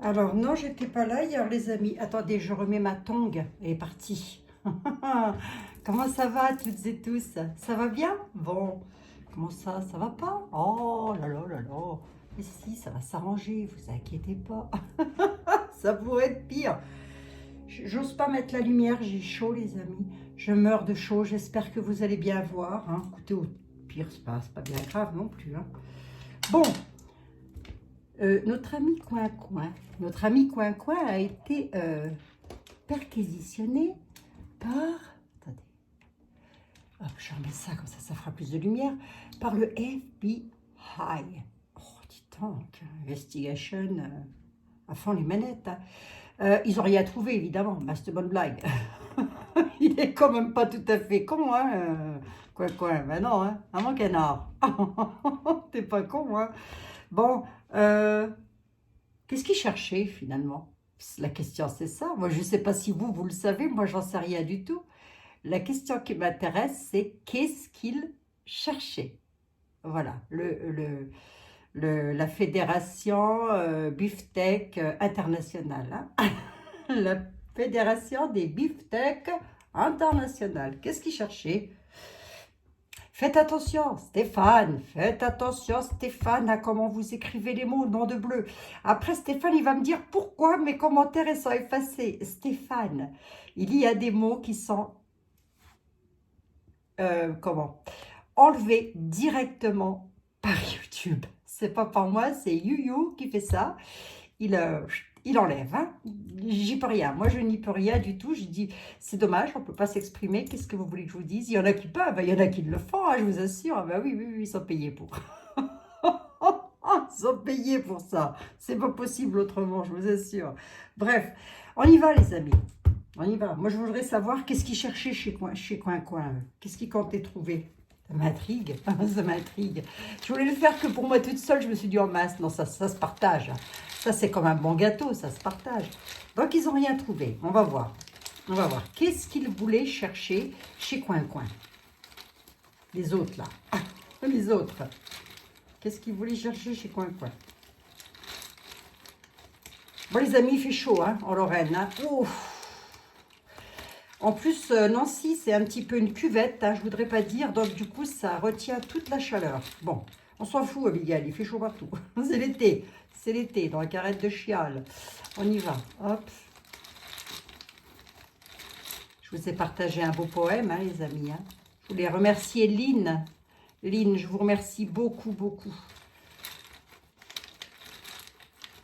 Alors non, j'étais pas là hier, les amis. Attendez, je remets ma tongue. Elle est partie. Comment ça va, toutes et tous? Ça va bien? Bon. Comment ça? Ça va pas? Oh là là là là. Mais si, ça va s'arranger, vous inquiétez pas. Ça pourrait être pire. J'ose pas mettre la lumière, j'ai chaud, les amis. Je meurs de chaud, j'espère que vous allez bien voir, hein. Écoutez, au pire, c'est pas bien grave non plus, hein. Bon, notre ami Coin-Coin a été perquisitionné par, attendez, hop, je remets ça comme ça fera plus de lumière, par le FBI. Oh, dis donc, investigation à fond les manettes, hein. Ils n'ont rien trouvé, évidemment, bah, c'est une bonne blague. Il est quand même pas tout à fait con, hein, Coin-Coin, ben non, hein, à mon canard. T'es pas con, hein. Bon, qu'est-ce qu'il cherchait finalement? La question c'est ça. Moi je ne sais pas si vous le savez, moi j'en sais rien du tout. La question qui m'intéresse c'est qu'est-ce qu'il cherchait? Voilà, la fédération beefsteak internationale, hein. La fédération des beefsteaks internationale. Qu'est-ce qu'il cherchait? Faites attention Stéphane, à comment vous écrivez les mots, nom de bleu. Après Stéphane, il va me dire pourquoi mes commentaires sont effacés. Stéphane, il y a des mots qui sont, enlevés directement par YouTube. C'est pas par moi, c'est YouYou qui fait ça. Il enlève, hein. J'y peux rien. Moi, je n'y peux rien du tout. Je dis, c'est dommage, on ne peut pas s'exprimer. Qu'est-ce que vous voulez que je vous dise? Il y en a qui peuvent, il y en a qui le font, hein, je vous assure. Ah ben oui, oui, oui, ils sont payés pour. Ils sont payés pour ça. C'est pas possible autrement, je vous assure. Bref, on y va, les amis. On y va. Moi, je voudrais savoir qu'est-ce qu'ils cherchaient chez Coin-Coin. Qu'est-ce qu'ils comptaient trouver? Ça m'intrigue, ça m'intrigue. Je voulais le faire que pour moi toute seule, je me suis dit, oh mince, non, ça se partage. Ça, c'est comme un bon gâteau, ça se partage. Donc, ils n'ont rien trouvé. On va voir. On va voir. Qu'est-ce qu'ils voulaient chercher chez Coin-Coin? Les autres, là. Les autres. Qu'est-ce qu'ils voulaient chercher chez Coin-Coin? Bon, les amis, il fait chaud, hein, en Lorraine, hein. Ouf. En plus, Nancy, c'est un petit peu une cuvette, hein, je voudrais pas dire. Donc, du coup, ça retient toute la chaleur. Bon, on s'en fout, Abigail, il fait chaud partout. C'est l'été. C'est l'été, dans la carrette de chial. On y va. Hop. Je vous ai partagé un beau poème, hein, les amis, hein. Je voulais remercier Lynn. Lynn, je vous remercie beaucoup, beaucoup.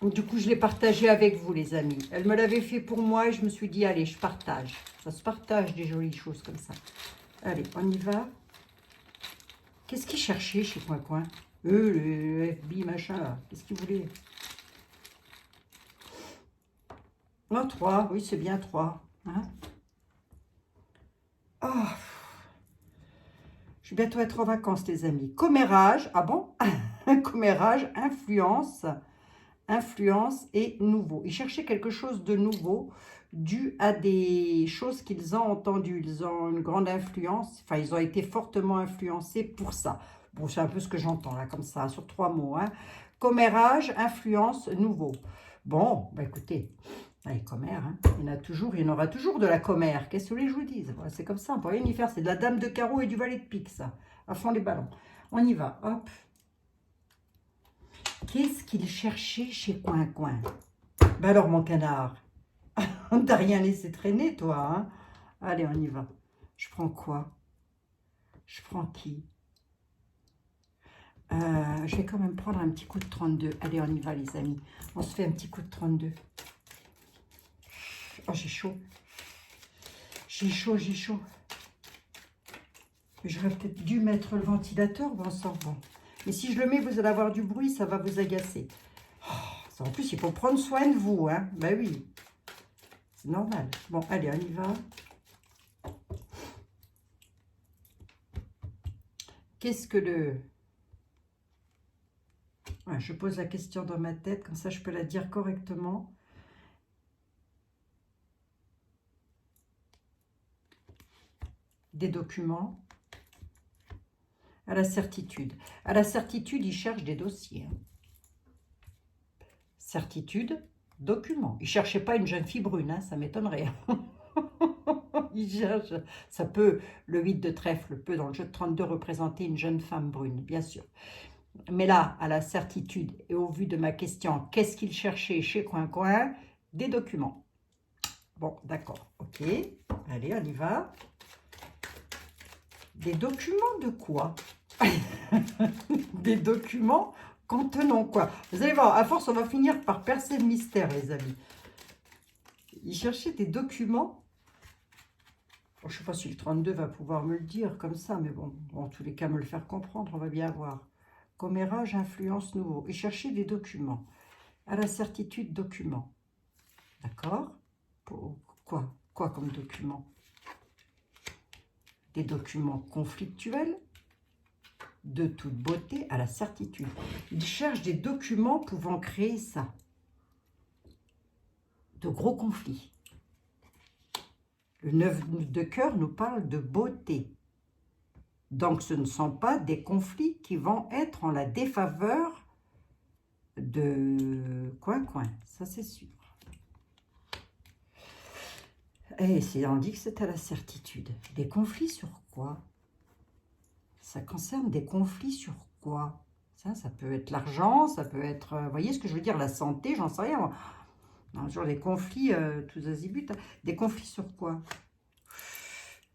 Du coup, je l'ai partagé avec vous, les amis. Elle me l'avait fait pour moi et je me suis dit, allez, je partage. Ça se partage des jolies choses comme ça. Allez, on y va. Qu'est-ce qu'ils cherchaient chez Coin-Coin? Le FBI, machin, là. Qu'est-ce qu'ils voulaient? Oh, 3. Oui, c'est bien 3. Hein? Oh. Je vais bientôt être en vacances, les amis. Commérage. Ah bon? Commérage, influence et nouveau. Ils cherchaient quelque chose de nouveau dû à des choses qu'ils ont entendues. Ils ont une grande influence, enfin ils ont été fortement influencés pour ça. Bon, c'est un peu ce que j'entends là, comme ça, sur 3 mots, hein. Commérage, influence, nouveau. Bon, bah écoutez, allez, commère, hein. Il y en aura toujours de la commère. Qu'est-ce que vous voulez que je vous dise? Voilà, c'est comme ça, on peut rien y faire. C'est de la dame de carreau et du valet de pique, ça. À fond les ballons. On y va, hop. Qu'est-ce qu'il cherchait chez Coin-Coin? Ben alors, mon canard, on t'a rien laissé traîner, toi, hein? Allez, on y va. Je prends quoi? Je prends qui? Je vais quand même prendre un petit coup de 32. Allez, on y va, les amis. On se fait un petit coup de 32. Oh, j'ai chaud. J'ai chaud, j'ai chaud. J'aurais peut-être dû mettre le ventilateur, bon sang, bon. Mais si je le mets, vous allez avoir du bruit, ça va vous agacer. Oh, en plus, il faut prendre soin de vous, hein. Ben oui. C'est normal. Bon, allez, on y va. Qu'est-ce que le... Ouais, je pose la question dans ma tête, comme ça je peux la dire correctement. Des documents. À la certitude. À la certitude, ils cherchent des dossiers. Certitude, Document. Il ne cherchait pas une jeune fille brune, hein, ça m'étonnerait. Il cherche, ça peut, le 8 de trèfle peut dans le jeu de 32 représenter une jeune femme brune, bien sûr. Mais là, à la certitude et au vu de ma question, qu'est-ce qu'il cherchait chez Coin Coin? Des documents. Bon, d'accord, ok. Allez, on y va. Des documents de quoi? Des documents contenant quoi? Vous allez voir, à force, on va finir par percer le mystère, les amis. Il cherchait des documents. Je ne sais pas si le 32 va pouvoir me le dire comme ça, mais bon, en tous les cas, me le faire comprendre, on va bien voir. Commérage, influence, nouveau. Il cherchait des documents. À la certitude, documents. D'accord? Quoi? Quoi comme document? Des documents conflictuels, de toute beauté, à la certitude. Il cherche des documents pouvant créer ça. De gros conflits. Le 9 de cœur nous parle de beauté. Donc, ce ne sont pas des conflits qui vont être en la défaveur de Coin-Coin. Ça, c'est sûr. Et on dit que c'est à la certitude. Des conflits sur quoi? Ça concerne des conflits sur quoi? Ça peut être l'argent, ça peut être... vous voyez ce que je veux dire? La santé, j'en sais rien. Genre des conflits tous azimuts. Hein. Des conflits sur quoi?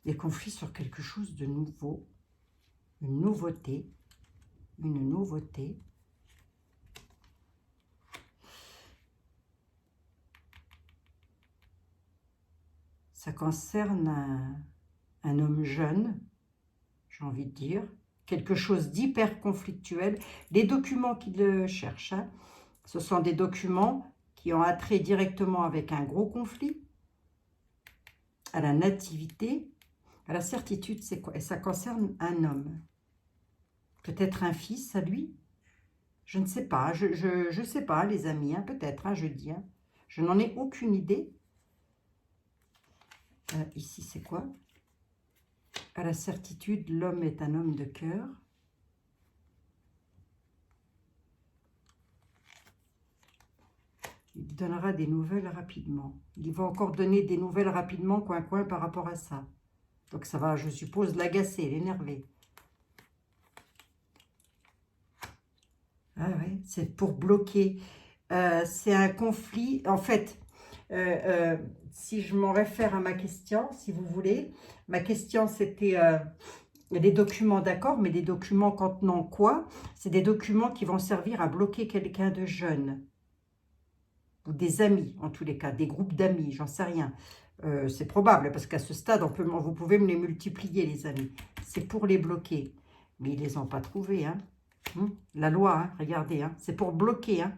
Des conflits sur quelque chose de nouveau. Une nouveauté. Une nouveauté. Ça concerne un homme jeune, j'ai envie de dire. Quelque chose d'hyper conflictuel. Les documents qu'il cherche, hein, ce sont des documents qui ont attrait directement avec un gros conflit, à la nativité, à la certitude, c'est quoi? Et ça concerne un homme. Peut-être un fils à lui? Je ne sais pas, je sais pas, les amis, hein, peut-être, hein, je dis. Hein. Je n'en ai aucune idée. Ici, c'est quoi? À la certitude, l'homme est un homme de cœur. Il donnera des nouvelles rapidement. Il va encore donner des nouvelles rapidement, Coin-Coin, par rapport à ça. Donc ça va, je suppose, l'agacer, l'énerver. Ah ouais, c'est pour bloquer. C'est un conflit. En fait, si je m'en réfère à ma question, si vous voulez, ma question c'était des documents d'accord, mais des documents contenant quoi? C'est des documents qui vont servir à bloquer quelqu'un de jeune. Ou des amis, en tous les cas, des groupes d'amis, j'en sais rien. C'est probable, parce qu'à ce stade, vous pouvez me les multiplier, les amis. C'est pour les bloquer. Mais ils ne les ont pas trouvés, hein. La loi, hein, regardez, hein, c'est pour bloquer. Hein.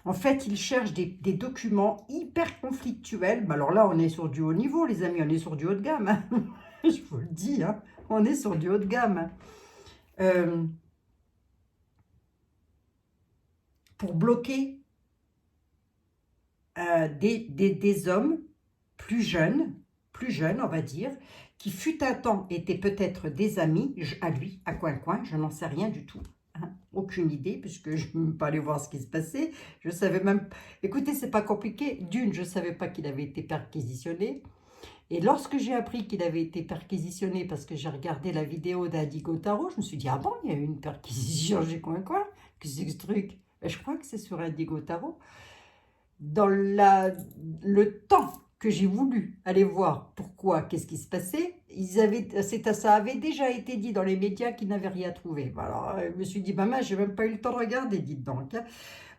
En fait, ils cherchent des documents hyper conflictuels. Alors là, on est sur du haut niveau, les amis, on est sur du haut de gamme. Hein. Je vous le dis, hein, on est sur du haut de gamme. Pour bloquer des hommes plus jeunes, on va dire, qui fut un temps étaient peut-être des amis à lui, à Coin-Coin, je n'en sais rien du tout. Hein, aucune idée, puisque je ne suis même pas allée voir ce qui se passait. Je savais même... Écoutez, c'est pas compliqué. D'une, je ne savais pas qu'il avait été perquisitionné. Et lorsque j'ai appris qu'il avait été perquisitionné, parce que j'ai regardé la vidéo d'Indigo Tarot, je me suis dit, ah bon, il y a eu une perquisition chez Coin-Coin. Qu'est-ce que c'est que ce truc? Et je crois que c'est sur Indigo Tarot. Dans le temps que j'ai voulu aller voir pourquoi, qu'est-ce qui se passait, ça avait déjà été dit dans les médias qu'ils n'avaient rien trouvé. Alors, je me suis dit, maman, j'ai même pas eu le temps de regarder, dites donc. Hein.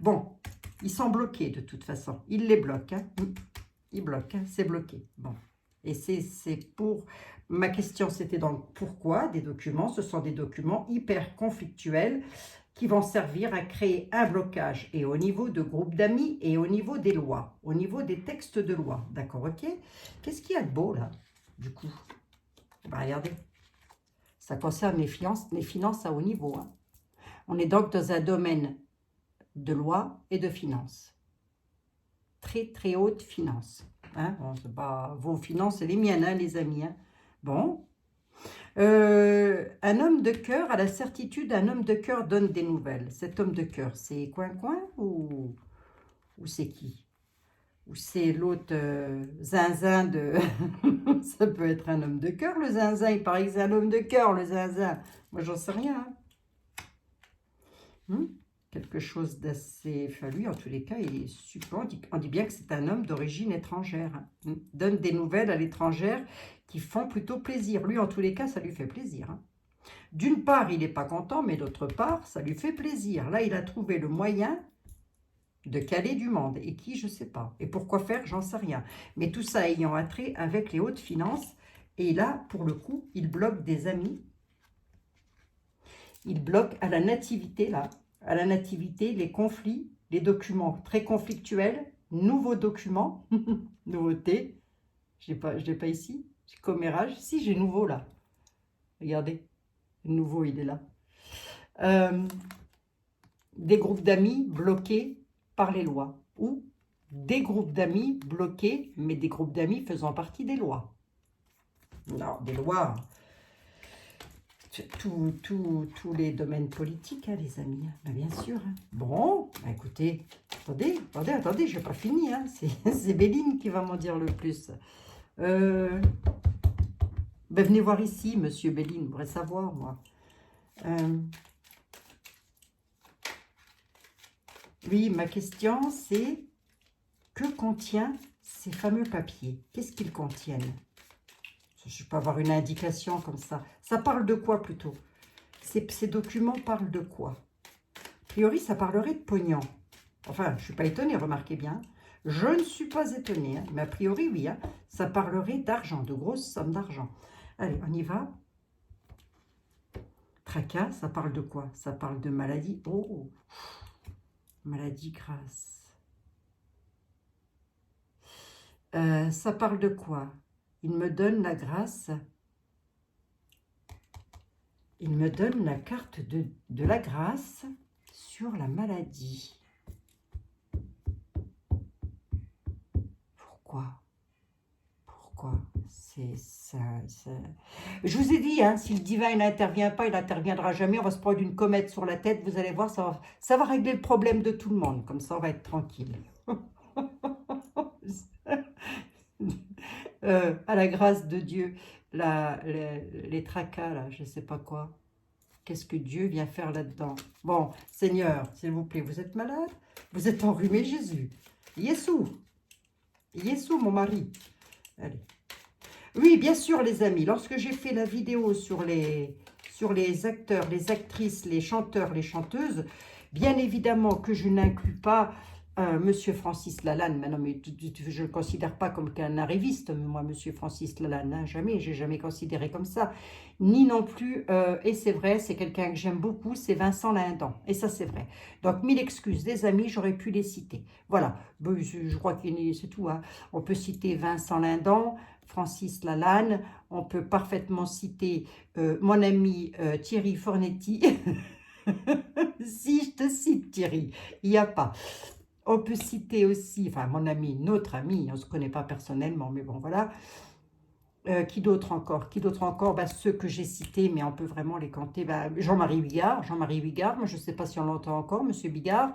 Bon, ils sont bloqués de toute façon. Ils les bloquent. Hein. Ils bloquent, hein. C'est bloqué. Bon, et c'est pour... Ma question, c'était donc pourquoi des documents? Ce sont des documents hyper conflictuels qui vont servir à créer un blocage et au niveau de groupes d'amis et au niveau des lois, au niveau des textes de loi. D'accord, ok? Qu'est-ce qu'il y a de beau là, du coup? Bah, regardez, ça concerne les finances à haut niveau. Hein. On est donc dans un domaine de loi et de finances. Très, très haute finance. Hein? Bon, c'est pas vos finances et les miennes, hein, les amis. Hein? Bon. Un homme de cœur, à la certitude, un homme de cœur donne des nouvelles. Cet homme de cœur, c'est Coin-Coin ou c'est qui? ou c'est l'autre zinzin de... Ça peut être un homme de cœur, le zinzin. Il paraît que c'est un homme de cœur, le zinzin. Moi, j'en sais rien. Hein. Quelque chose d'assez... Enfin, lui, en tous les cas, il est super... On dit bien que c'est un homme d'origine étrangère. Hein. Donne des nouvelles à l'étrangère qui font plutôt plaisir. Lui, en tous les cas, ça lui fait plaisir. Hein. D'une part, il n'est pas content, mais d'autre part, ça lui fait plaisir. Là, il a trouvé le moyen de caler du monde. Et qui, je ne sais pas. Et pourquoi faire, j'en sais rien. Mais tout ça ayant attrait avec les hautes finances. Et là, pour le coup, il bloque des amis. Il bloque à la nativité, là. À la nativité, les conflits, les documents très conflictuels, nouveaux documents, nouveautés. Je l'ai pas ici. J'ai commérage. Si, j'ai nouveau, là. Regardez. Le nouveau, il est là. Des groupes d'amis bloqués par les lois, ou des groupes d'amis bloqués, mais des groupes d'amis faisant partie des lois. Non, des lois, tous les domaines politiques, hein, les amis, ben, bien sûr. Hein. Bon, ben, écoutez, attendez, je n'ai pas fini, hein. C'est Béline qui va m'en dire le plus. Ben, venez voir ici, monsieur Béline, je voudrais savoir, moi. Oui, ma question, c'est que contient ces fameux papiers? Qu'est-ce qu'ils contiennent? Je peux avoir une indication comme ça. Ça parle de quoi plutôt? Ces documents parlent de quoi? A priori, ça parlerait de pognon. Enfin, je ne suis pas étonnée, remarquez bien. Je ne suis pas étonnée, hein, mais a priori, oui. Hein, ça parlerait d'argent, de grosses sommes d'argent. Allez, on y va. Tracas, ça parle de quoi? Ça parle de maladie. Oh, maladie grasse. Ça parle de quoi? Il me donne la grâce. Il me donne la carte de la grâce sur la maladie. Pourquoi? Pourquoi? C'est ça, ça... Je vous ai dit, hein, si le divin n'intervient pas, il n'interviendra jamais. On va se prendre une comète sur la tête. Vous allez voir, ça va régler le problème de tout le monde. Comme ça, on va être tranquille. À la grâce de Dieu, les tracas, là, je ne sais pas quoi. Qu'est-ce que Dieu vient faire là-dedans? Bon, Seigneur, s'il vous plaît, vous êtes malade? Vous êtes enrhumé, Jésus. Yessou, mon mari. Allez. Oui, bien sûr, les amis, lorsque j'ai fait la vidéo sur les acteurs, les actrices, les chanteurs, les chanteuses, bien évidemment que je n'inclus pas Monsieur Francis Lalanne. Mais non, mais je ne le considère pas comme qu'un arriviste, moi, Monsieur Francis Lalanne, hein, jamais, j'ai jamais considéré comme ça. Ni non plus, et c'est vrai, c'est quelqu'un que j'aime beaucoup, c'est Vincent Lindon, et ça c'est vrai. Donc, mille excuses, des amis, j'aurais pu les citer. Voilà, je crois que c'est tout. Hein. On peut citer Vincent Lindon, Francis Lalanne, on peut parfaitement citer mon ami Thierry Fornetti. Si je te cite Thierry, il n'y a pas. On peut citer aussi, enfin mon ami, notre ami, on ne se connaît pas personnellement, mais bon voilà. Qui d'autre encore? Qui d'autre encore? Bah, ceux que j'ai cités, mais on peut vraiment les compter. Bah, Jean-Marie Bigard, moi je ne sais pas si on l'entend encore, Monsieur Bigard.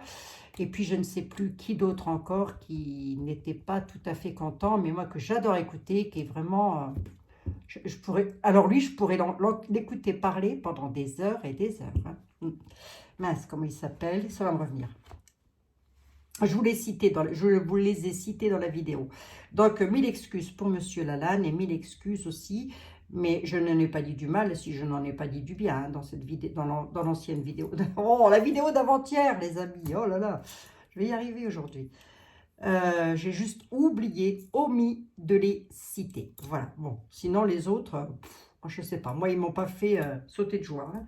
Et puis je ne sais plus qui d'autre encore qui n'était pas tout à fait content, mais moi que j'adore écouter, qui est vraiment... je pourrais, alors lui, je pourrais l'écouter parler pendant des heures et des heures. Hein. Mince, comment il s'appelle? Ça va me revenir. Je vous les ai cités dans la vidéo. Donc, 1000 excuses pour Monsieur Lalanne et 1000 excuses aussi. Mais je n'en ai pas dit du mal si je n'en ai pas dit du bien hein, dans cette vidéo, dans l'ancienne vidéo. Oh, la vidéo d'avant-hier, les amis. Oh là là, je vais y arriver aujourd'hui. J'ai juste omis de les citer. Voilà, bon. Sinon, les autres, je ne sais pas. Moi, ils ne m'ont pas fait sauter de joie. Hein.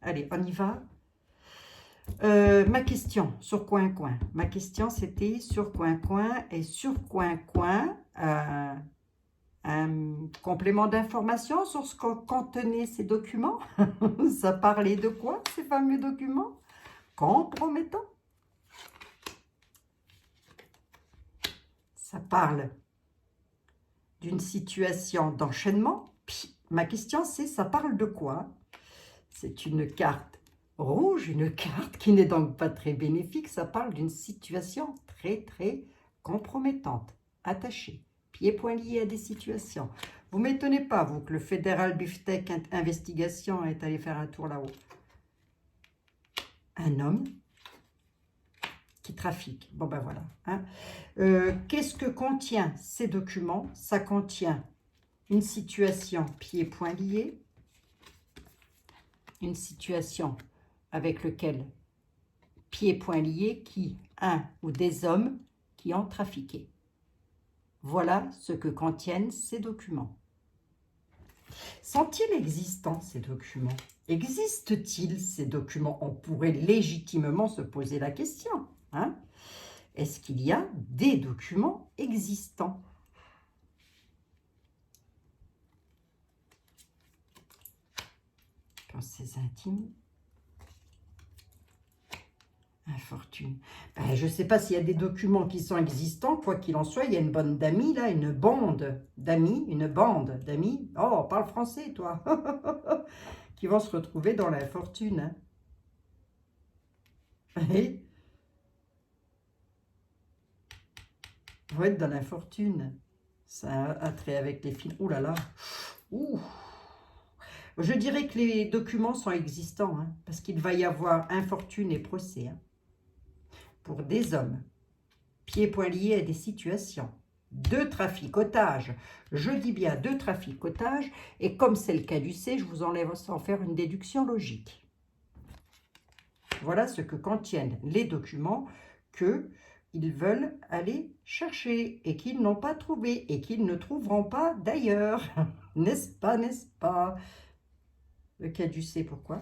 Allez, on y va. Ma question sur Coin Coin. Ma question, c'était sur Coin Coin. Et sur Coin Coin, un complément d'information sur ce que contenaient ces documents. Ça parlait de quoi, ces fameux documents? Compromettants. Ça parle d'une situation d'enchaînement. Ma question, c'est, ça parle de quoi? C'est une carte rouge, une carte qui n'est donc pas très bénéfique. Ça parle d'une situation très, très compromettantes, attachées, pieds poings liés à des situations. Vous ne m'étonnez pas, vous, que le fédéral Beefsteak Investigation est allé faire un tour là-haut. Un homme qui trafique. Bon, ben voilà. Hein. Qu'est-ce que contient ces documents? Ça contient une situation pieds poings liés, une situation avec lequel pieds poings liés, qui, un ou des hommes qui ont trafiqué. Voilà ce que contiennent ces documents. Sont-ils existants, ces documents? Existent-ils, ces documents? On pourrait légitimement se poser la question. Hein? Est-ce qu'il y a des documents existants? Pensées intimes. Infortune. Ben, je ne sais pas s'il y a des documents qui sont existants. Quoi qu'il en soit, il y a une bande d'amis, là, une bande d'amis, Oh, on parle français, toi. Qui vont se retrouver dans l'infortune. Hein. Et vont être dans l'infortune. Ça a trait avec les films. Ouh là là. Ouh. Je dirais que les documents sont existants, hein, parce qu'il va y avoir infortune et procès. Hein. Pour des hommes, pieds poings liés à des situations, de traficotage. Je dis bien de traficotage, et comme c'est le cas du C, je vous enlève sans faire une déduction logique. Voilà ce que contiennent les documents qu'ils veulent aller chercher et qu'ils n'ont pas trouvé et qu'ils ne trouveront pas d'ailleurs. N'est-ce pas, n'est-ce pas? Le cas du C, pourquoi?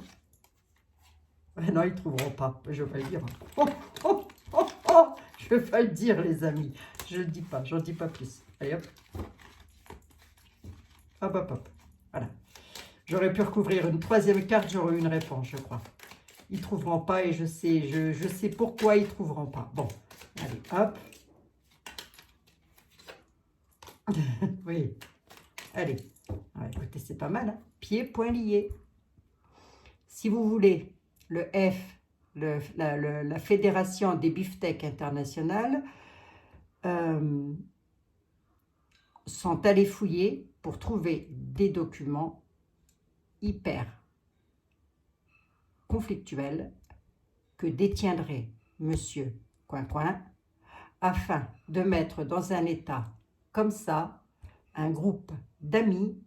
Non, ils ne trouveront pas, je vais le dire. Oh, oh, oh, oh, je vais le dire, les amis. Je ne le dis pas, j'en dis pas plus. Allez, hop. Hop, hop, hop. Voilà. J'aurais pu recouvrir une troisième carte, j'aurais eu une réponse, je crois. Ils ne trouveront pas et je sais pourquoi ils ne trouveront pas. Bon, allez, hop. Oui, allez. Ouais, écoutez, c'est pas mal. Hein. Pieds, poings liés. Si vous voulez, le F, la Fédération des Beefsteaks Internationales, sont allés fouiller pour trouver des documents hyper conflictuels que détiendrait Monsieur Coin-Coin afin de mettre dans un état comme ça un groupe d'amis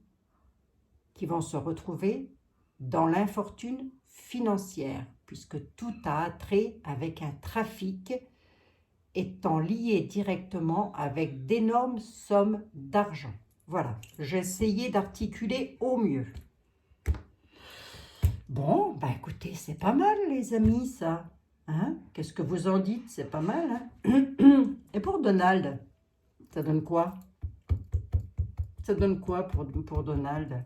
qui vont se retrouver dans l'infortune financière, puisque tout a trait avec un trafic étant lié directement avec d'énormes sommes d'argent. Voilà, j'ai essayé d'articuler au mieux. Bon, bah écoutez, c'est pas mal les amis ça. Hein? Qu'est-ce que vous en dites? C'est pas mal. Hein? Et pour Donald, ça donne quoi? Ça donne quoi pour Donald?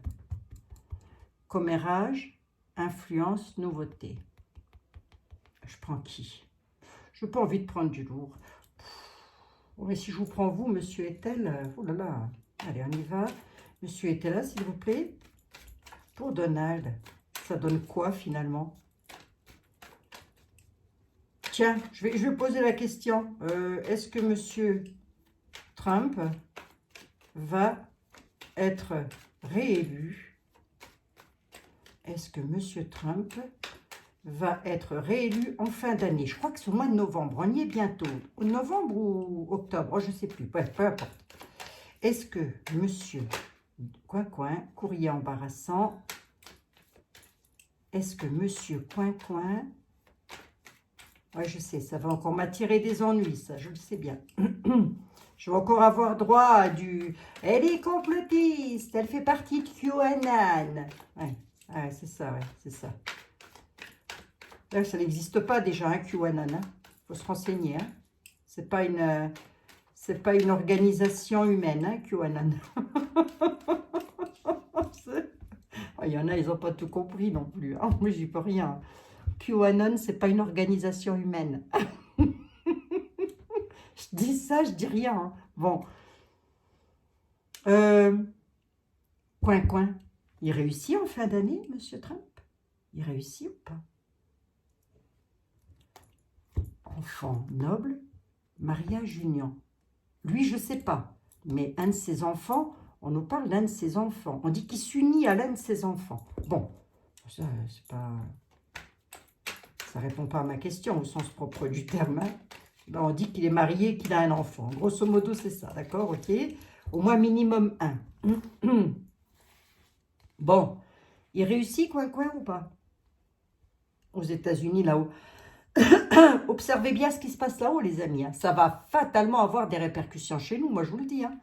Commérage, influence, nouveauté. Je prends qui? Je n'ai pas envie de prendre du lourd. Mais si je vous prends vous, monsieur est-elle? Oh là là. Allez, on y va. Monsieur était là, s'il vous plaît. Pour Donald, ça donne quoi finalement? Tiens, je vais poser la question. Est-ce que monsieur Trump va être réélu? Est-ce que monsieur Trump va être réélu en fin d'année? Je crois que c'est au mois de novembre. On y est bientôt. Novembre ou octobre? Je ne sais plus. Bref, peu importe. Est-ce que monsieur Coin-Coin, courrier embarrassant, est-ce que monsieur Coin-Coin... Oui, je sais, ça va encore m'attirer des ennuis, ça, je le sais bien. Je vais encore avoir droit à du... Elle est complotiste, elle fait partie de QAnon. Ouais, c'est ça, ouais, c'est ça. Là, ça n'existe pas déjà, hein, QAnon. Il faut se renseigner. Hein. C'est pas une organisation humaine, hein, QAnon. Il y en a, ils n'ont pas tout compris non plus. Hein. Moi, j'y peux rien. QAnon, c'est pas une organisation humaine. Je dis ça, je dis rien. Hein. Bon. Coin-coin. Il réussit en fin d'année, monsieur Trump? Il réussit ou pas? Enfant noble, mariage union. Lui, je ne sais pas. Mais un de ses enfants, on nous parle d'un de ses enfants. On dit qu'il s'unit à l'un de ses enfants. Bon, ça, c'est pas... Ça répond pas à ma question au sens propre du terme. Hein. Ben, on dit qu'il est marié, qu'il a un enfant. Grosso modo, c'est ça, d'accord, ok. Au moins minimum un. Bon, il réussit coin ou pas? Aux États-Unis, là-haut. Observez bien ce qui se passe là-haut, les amis. Hein. Ça va fatalement avoir des répercussions chez nous, moi je vous le dis. Hein.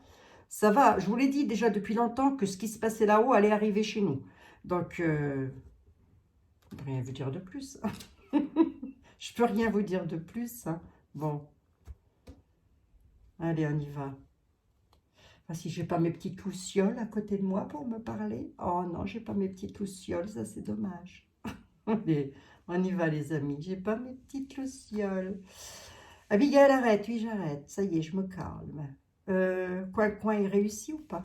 Ça va, je vous l'ai dit déjà depuis longtemps que ce qui se passait là-haut allait arriver chez nous. Donc, je peux rien vous dire de plus. Je peux rien vous dire de plus. Hein. Bon. Allez, on y va. Enfin, si j'ai pas mes petites lucioles à côté de moi pour me parler. Oh non, j'ai pas mes petites lucioles, ça c'est dommage. Allez, on y va les amis. J'ai pas mes petites lucioles. Abigail, arrête. Oui, j'arrête. Ça y est, je me calme. Coin, il réussit ou pas?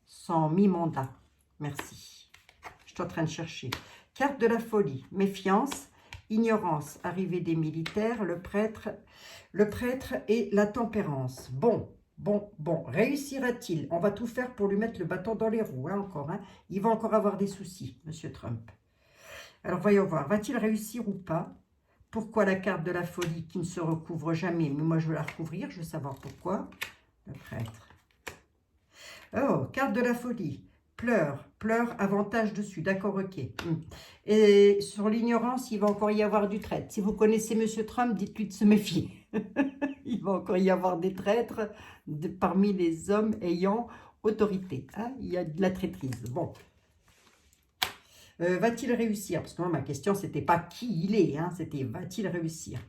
Sans mi-mandat. Merci. Je suis en train de chercher. Carte de la folie. Méfiance. Ignorance. Arrivée des militaires. Le prêtre et la tempérance. Bon. Réussira-t-il? On va tout faire pour lui mettre le bâton dans les roues, hein, encore. Hein. Il va encore avoir des soucis, Monsieur Trump. Alors, voyons voir. Va-t-il réussir ou pas? Pourquoi la carte de la folie qui ne se recouvre jamais? Mais moi, je veux la recouvrir. Je veux savoir pourquoi. Le prêtre. Oh, carte de la folie. Pleurs, avantage dessus. D'accord, ok. Et sur l'ignorance, il va encore y avoir du traître. Si vous connaissez Monsieur Trump, dites-lui de se méfier. Il va encore y avoir des traîtres parmi les hommes ayant autorité. Hein. Il y a de la traîtrise. Bon. Va-t-il réussir? Parce que moi, ma question, c'était pas qui il est. Hein. C'était va-t-il réussir?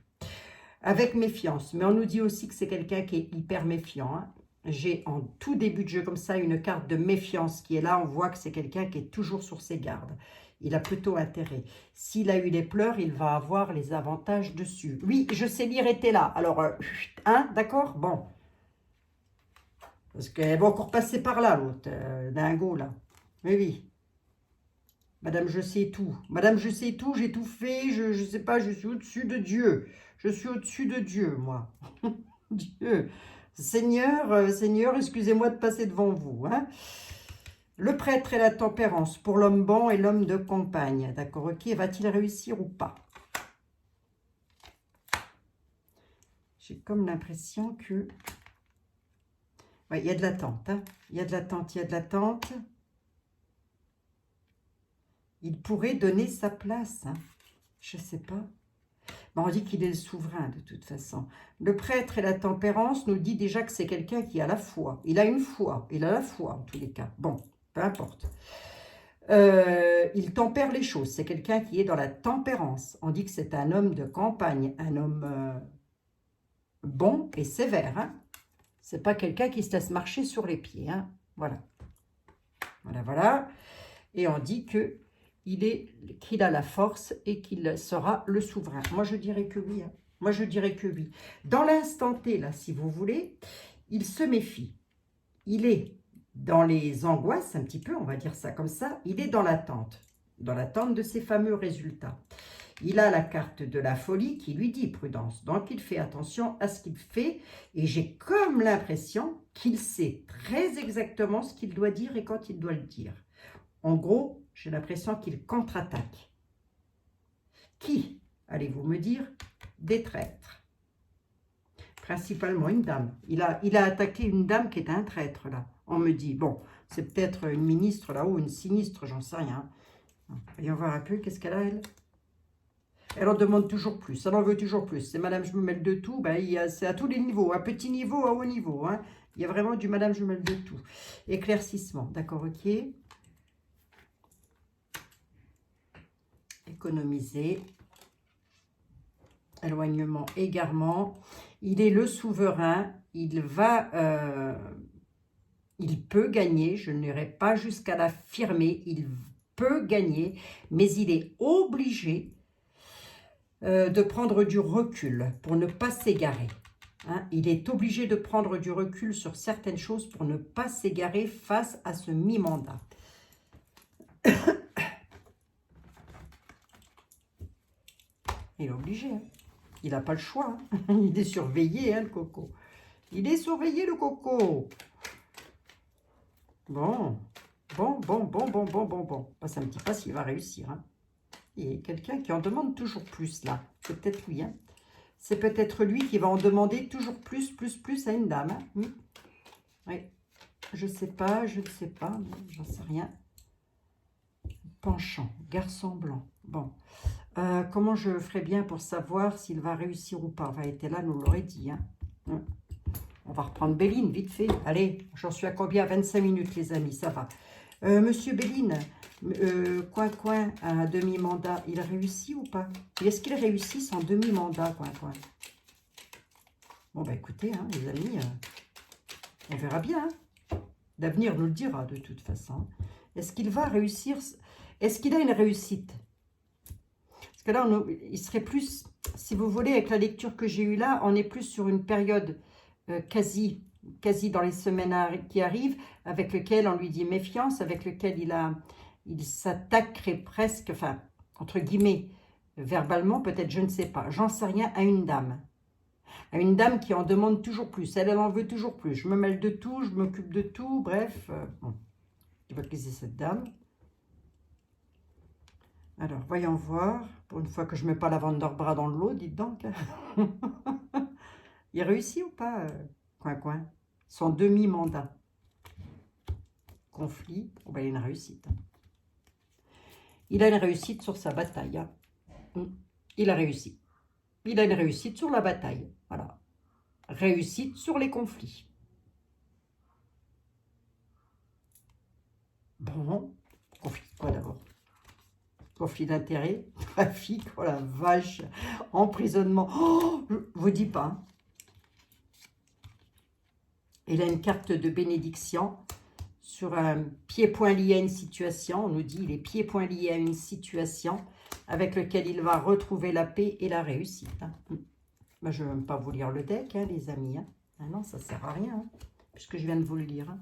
Avec méfiance. Mais on nous dit aussi que c'est quelqu'un qui est hyper méfiant. Hein. J'ai en tout début de jeu comme ça une carte de méfiance qui est là. On voit que c'est quelqu'un qui est toujours sur ses gardes. Il a plutôt intérêt. S'il a eu les pleurs, il va avoir les avantages dessus. Oui, je sais lire était là. Alors, hein, d'accord? Bon. Parce qu'elle va encore passer par là, l'autre, dingo, là. Mais oui. Madame, je sais tout. Madame, je sais tout, j'ai tout fait. Je ne sais pas, je suis au-dessus de Dieu. Je suis au-dessus de Dieu, moi. Dieu. Seigneur, excusez-moi de passer devant vous. Hein. Le prêtre et la tempérance pour l'homme bon et l'homme de compagne. D'accord, ok. Va-t-il réussir ou pas? J'ai comme l'impression que... Ouais, il y a de l'attente. Hein. Il y a de l'attente. Il pourrait donner sa place. Hein. Je ne sais pas. Bon, on dit qu'il est le souverain de toute façon. Le prêtre et la tempérance nous dit déjà que c'est quelqu'un qui a la foi. Il a une foi. Il a la foi en tous les cas. Bon, peu importe. Il tempère les choses. C'est quelqu'un qui est dans la tempérance. On dit que c'est un homme de campagne. Un homme bon et sévère. Hein. C'est pas quelqu'un qui se laisse marcher sur les pieds. Hein. Voilà. Voilà. Et on dit que qu'il a la force et qu'il sera le souverain. Moi, je dirais que oui. Hein. Moi, je dirais que oui. Dans l'instant T, là, si vous voulez, il se méfie. Il est dans les angoisses, un petit peu, on va dire ça comme ça. Il est dans l'attente de ces fameux résultats. Il a la carte de la folie qui lui dit prudence. Donc, il fait attention à ce qu'il fait. Et j'ai comme l'impression qu'il sait très exactement ce qu'il doit dire et quand il doit le dire. En gros, j'ai l'impression qu'il contre-attaque. Qui, allez-vous me dire? Des traîtres. Principalement une dame. Il a attaqué une dame qui est un traître, là. On me dit, bon, c'est peut-être une ministre là-haut, une sinistre, j'en sais rien. Voyons voir un peu, qu'est-ce qu'elle a, elle? Elle en demande toujours plus, elle en veut toujours plus. C'est madame, je me mêle de tout, ben, c'est à tous les niveaux, à petit niveau, à haut niveau. Hein. Il y a vraiment du madame, je me mêle de tout. Éclaircissement, d'accord, ok. Économiser, éloignement, égarement. Il est le souverain, il peut gagner, je n'irai pas jusqu'à l'affirmer, il peut gagner, mais il est obligé de prendre du recul pour ne pas s'égarer. Hein. Il est obligé de prendre du recul sur certaines choses pour ne pas s'égarer face à ce mi-mandat. Il est obligé. Hein. Il n'a pas le choix. Hein. Il est surveillé, hein, le coco. Il est surveillé, le coco. Bon. Bon. C'est un petit pas s'il va réussir. Hein. Il y a quelqu'un qui en demande toujours plus, là. C'est peut-être lui. Hein. C'est peut-être lui qui va en demander toujours plus à une dame. Hein. Oui. Je ne sais pas, j'en sais rien. Penchant, garçon blanc. Bon. Comment je ferais bien pour savoir s'il va réussir ou pas? Là, nous l'aurait dit. Hein. On va reprendre Béline, vite fait. Allez, j'en suis à combien? 25 minutes, les amis, ça va. Monsieur Béline, Coin, un demi-mandat, il réussit ou pas? Est-ce qu'il réussit son demi-mandat, Coin? Bon, bah écoutez, hein, les amis, on verra bien. Hein. L'avenir nous le dira, de toute façon. Est-ce qu'il va réussir? Est-ce qu'il a une réussite? Parce que là, il serait plus, si vous voulez, avec la lecture que j'ai eue là, on est plus sur une période quasi dans les semaines qui arrivent, avec lequel on lui dit méfiance, avec lequel il s'attaquerait presque, enfin, entre guillemets, verbalement, peut-être, je ne sais pas, j'en sais rien, à une dame. À une dame qui en demande toujours plus. Elle en veut toujours plus. Je me mêle de tout, je m'occupe de tout, bref. Bon. Qui va quitter cette dame? Alors, voyons voir. Pour une fois que je ne mets pas la Vanderbras dans l'eau, dites donc. Il réussit ou pas, Coin? Son demi-mandat. Conflit. Oh ben, il a une réussite. Il a une réussite sur sa bataille. Hein. Il a réussi. Il a une réussite sur la bataille. Voilà. Réussite sur les conflits. Bon. Conflit quoi d'abord? Conflit d'intérêt, trafic, oh la vache, emprisonnement. Oh, je vous dis pas. Il a une carte de bénédiction sur un pied-point lié à une situation. On nous dit il est pied-point lié à une situation avec lequel il va retrouver la paix et la réussite. Hein. Ben, je ne vais même pas vous lire le deck, hein, les amis. Hein. Ah non, ça ne sert à rien, hein, puisque je viens de vous le lire. Hein.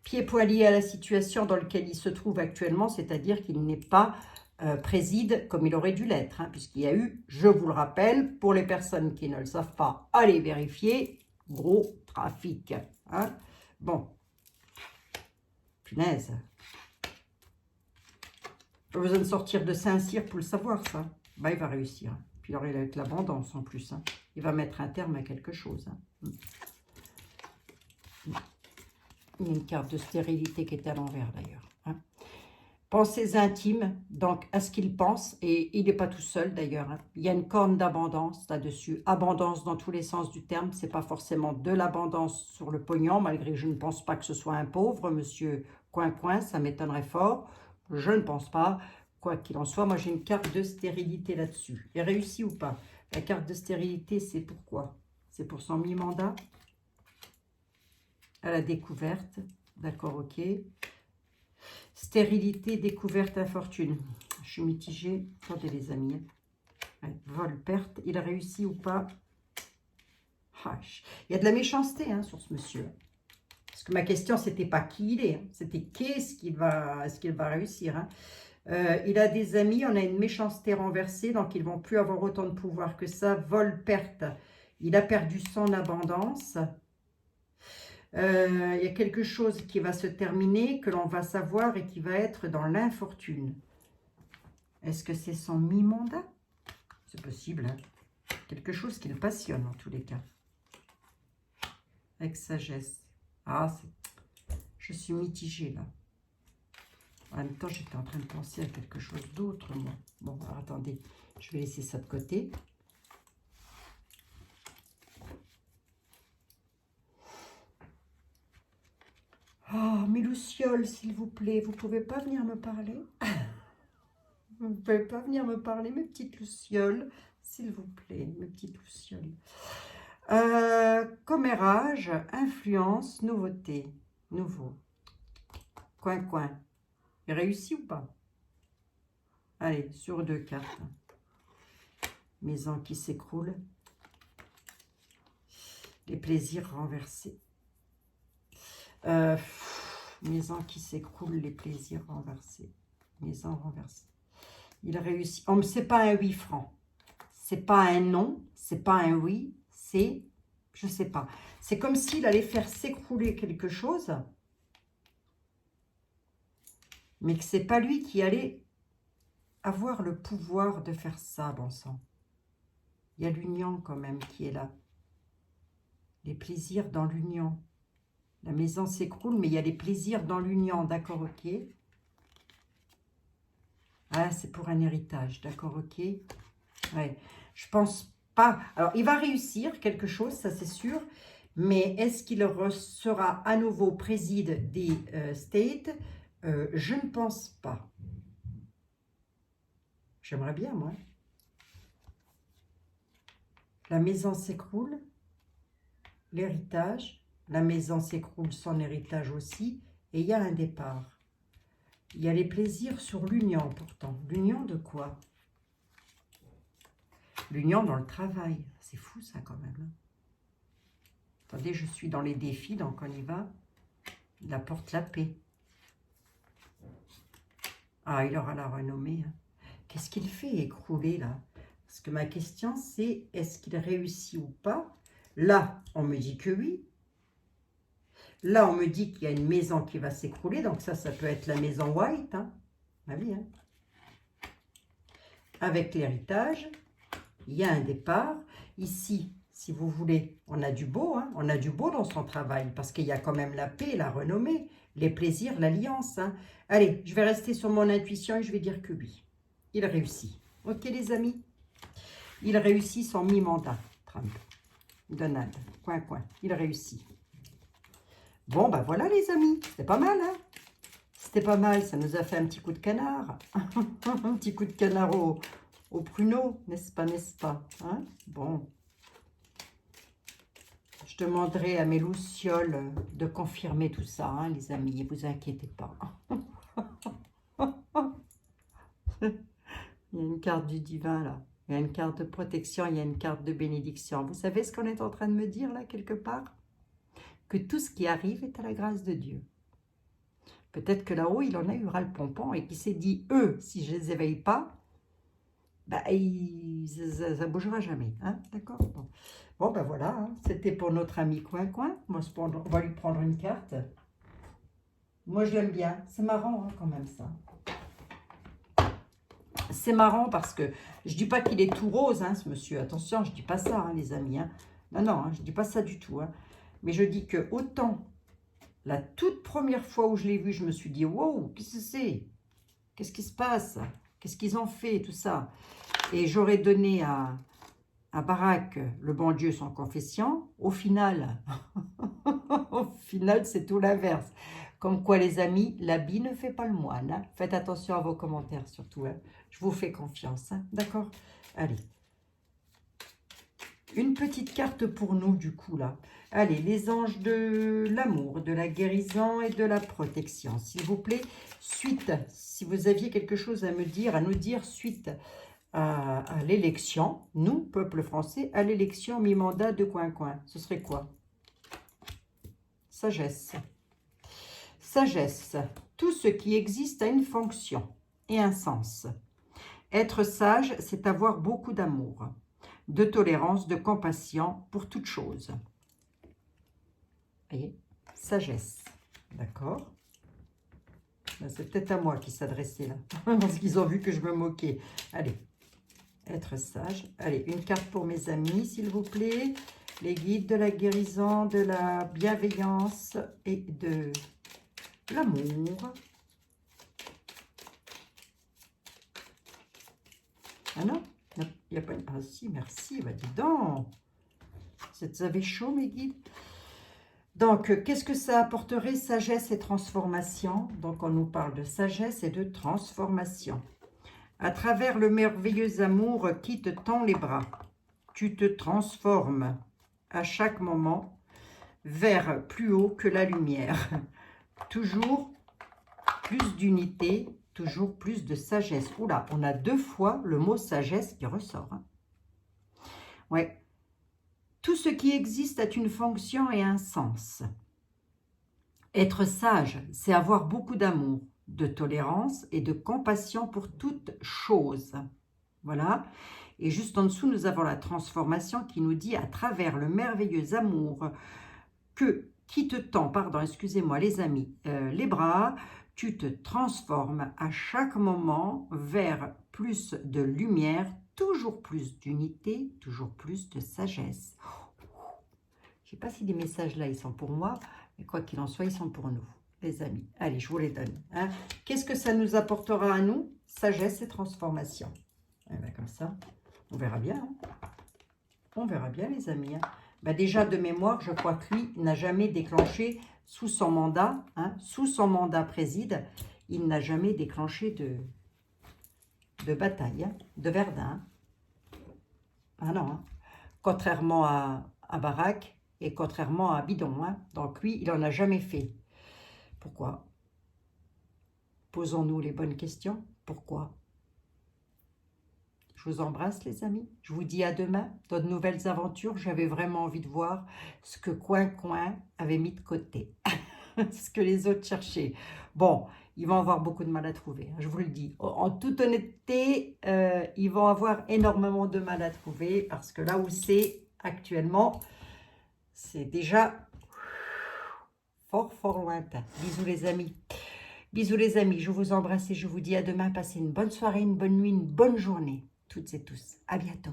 Pied-point lié à la situation dans laquelle il se trouve actuellement, c'est-à-dire qu'il n'est pas préside comme il aurait dû l'être, hein, puisqu'il y a eu, je vous le rappelle, pour les personnes qui ne le savent pas, allez vérifier, gros trafic. Hein. Bon, punaise. Pas besoin de sortir de Saint-Cyr pour le savoir, ça. Bah, il va réussir. Puis alors, il a avec l'abondance en plus. Hein. Il va mettre un terme à quelque chose. Hein. Il y a une carte de stérilité qui est à l'envers, d'ailleurs. Hein. Pensées intimes, donc à ce qu'il pense, et il n'est pas tout seul d'ailleurs. Hein. Il y a une corne d'abondance là-dessus. Abondance dans tous les sens du terme. Ce n'est pas forcément de l'abondance sur le pognon, malgré que je ne pense pas que ce soit un pauvre, monsieur Coin, ça m'étonnerait fort. Je ne pense pas. Quoi qu'il en soit, moi j'ai une carte de stérilité là-dessus. Et réussi ou pas? La carte de stérilité, c'est pourquoi? C'est pour son mi-mandat. À la découverte. D'accord, ok. Stérilité, découverte, infortune. Je suis mitigée. Attendez les amis. Ouais, vol, perte. Il a réussi ou pas? Il y a de la méchanceté hein, sur ce monsieur. Parce que ma question, c'était pas qui il est. Hein. C'était est-ce qu'il va réussir. Hein. Il a des amis, on a une méchanceté renversée, donc ils vont plus avoir autant de pouvoir que ça. Vol, perte. Il a perdu son abondance. Il y a quelque chose qui va se terminer, que l'on va savoir et qui va être dans l'infortune. Est-ce que c'est son mi-mandat? C'est possible. Hein? Quelque chose qui le passionne en tous les cas. Avec sagesse. Ah, je suis mitigée là. En même temps, j'étais en train de penser à quelque chose d'autre, moi. Bon, alors, attendez, je vais laisser ça de côté. Oh, mes lucioles, s'il vous plaît, vous pouvez pas venir me parler? Vous ne pouvez pas venir me parler, mes petites lucioles, s'il vous plaît, mes petites lucioles. Commérage, influence, nouveauté, nouveau. Coin. Il réussit ou pas? Allez, sur 2 cartes. Maison qui s'écroule. Les plaisirs renversés. Maison qui s'écroule, les plaisirs renversés. Maison renversée. Il réussit. Oh, c'est pas un 8 francs. C'est pas un non, c'est pas un oui, c'est, je sais pas. C'est comme s'il allait faire s'écrouler quelque chose, mais que c'est pas lui qui allait avoir le pouvoir de faire ça, bon sang. Il y a l'union quand même qui est là. Les plaisirs dans l'union. La maison s'écroule, mais il y a les plaisirs dans l'union, d'accord, ok. Ah, c'est pour un héritage, d'accord, ok. Ouais, je pense pas. Alors, il va réussir quelque chose, ça c'est sûr, mais est-ce qu'il sera à nouveau préside des States? Je ne pense pas. J'aimerais bien, moi. La maison s'écroule, l'héritage, la maison s'écroule, son héritage aussi, et il y a un départ. Il y a les plaisirs sur l'union pourtant. L'union de quoi? L'union dans le travail. C'est fou ça quand même. Hein. Attendez, je suis dans les défis, donc on y va. Il apporte la paix. Ah, il aura la renommée. Hein. Qu'est-ce qu'il fait écrouler là? Parce que ma question c'est, est-ce qu'il réussit ou pas? Là, on me dit que oui. Là, on me dit qu'il y a une maison qui va s'écrouler. Donc ça peut être la maison White. Hein. Ma vie, hein. Avec l'héritage, il y a un départ. Ici, si vous voulez, on a du beau. Hein. On a du beau dans son travail. Parce qu'il y a quand même la paix, la renommée, les plaisirs, l'alliance. Hein. Allez, je vais rester sur mon intuition et je vais dire que oui. Il réussit. Ok, les amis? Il réussit son mi-mandat, Trump. Donald, coin. Il réussit. Bon, ben voilà les amis, c'était pas mal, hein? C'était pas mal, ça nous a fait un petit coup de canard. Un petit coup de canard au pruneau, n'est-ce pas, hein? Bon. Je demanderai à mes lucioles de confirmer tout ça, hein, les amis, ne vous inquiétez pas. Il y a une carte du divin, là. Il y a une carte de protection, il y a une carte de bénédiction. Vous savez ce qu'on est en train de me dire, là, quelque part? Que tout ce qui arrive est à la grâce de Dieu. Peut-être que là-haut, il en a eu ras le pompon et qu'il s'est dit, eux, si je ne les éveille pas, bah, ça ne bougera jamais. Hein, d'accord? Bon, ben voilà, hein, c'était pour notre ami Coin. Moi, on va lui prendre une carte. Moi, je l'aime bien. C'est marrant, hein, quand même, ça. C'est marrant parce que je ne dis pas qu'il est tout rose, hein, ce monsieur. Attention, je ne dis pas ça, hein, les amis. Hein. Non, hein, je ne dis pas ça du tout. Hein. Mais je dis que autant, la toute première fois où je l'ai vu, je me suis dit, wow, qu'est-ce que c'est? Qu'est-ce qui se passe? Qu'est-ce qu'ils ont fait, tout ça? Et j'aurais donné à Barack, le bon Dieu, son confession. Au final, c'est tout l'inverse. Comme quoi, les amis, l'habit ne fait pas le moine. Hein. Faites attention à vos commentaires, surtout. Hein. Je vous fais confiance. Hein. D'accord? Allez. Une petite carte pour nous, du coup, là. Allez, les anges de l'amour, de la guérison et de la protection. S'il vous plaît, suite, si vous aviez quelque chose à me dire, à nous dire, suite à l'élection, nous, peuple français, à l'élection mi-mandat de Coin. Ce serait quoi? Sagesse. Sagesse. Tout ce qui existe a une fonction et un sens. Être sage, c'est avoir beaucoup d'amour, de tolérance, de compassion pour toute chose. Voyez, sagesse. D'accord? C'est peut-être à moi qui s'adressait là, parce qu'ils ont vu que je me moquais. Allez, être sage. Allez, une carte pour mes amis, s'il vous plaît. Les guides de la guérison, de la bienveillance et de l'amour. Ah non, il n'y a pas une... Ah si, merci, bah dis donc. Vous avez chaud, mes guides? Donc, qu'est-ce que ça apporterait? Sagesse et transformation. Donc, on nous parle de sagesse et de transformation. À travers le merveilleux amour qui te tend les bras, tu te transformes à chaque moment vers plus haut que la lumière. Toujours plus d'unité, toujours plus de sagesse. Oula, on a 2 fois le mot sagesse qui ressort. Hein. Ouais. Tout ce qui existe a une fonction et un sens. Être sage, c'est avoir beaucoup d'amour, de tolérance et de compassion pour toute chose. Voilà. Et juste en dessous, nous avons la transformation qui nous dit à travers le merveilleux amour qui te tend, pardon, excusez-moi les amis, les bras, tu te transformes à chaque moment vers plus de lumière, toujours plus d'unité, toujours plus de sagesse. Je ne sais pas si les messages là, ils sont pour moi, mais quoi qu'il en soit, ils sont pour nous, les amis. Allez, je vous les donne. Hein. Qu'est-ce que ça nous apportera à nous? Sagesse et transformation. Eh bien, comme ça, on verra bien. Hein. On verra bien, les amis. Hein. Ben déjà, de mémoire, je crois que lui n'a jamais déclenché sous son mandat, hein, sous son mandat préside, il n'a jamais déclenché de bataille, hein, de Verdun. Ah non, hein. Contrairement à Barak et contrairement à Bidon. Hein. Donc lui, il n'en a jamais fait. Pourquoi? Posons-nous les bonnes questions. Pourquoi? Je vous embrasse, les amis. Je vous dis à demain dans de nouvelles aventures. J'avais vraiment envie de voir ce que Coin avait mis de côté. Ce que les autres cherchaient. Bon, ils vont avoir beaucoup de mal à trouver. Hein, je vous le dis. En toute honnêteté, ils vont avoir énormément de mal à trouver parce que là où c'est actuellement, c'est déjà fort, fort lointain. Bisous, les amis. Bisous, les amis. Je vous embrasse et je vous dis à demain. Passez une bonne soirée, une bonne nuit, une bonne journée. Toutes et tous. À bientôt.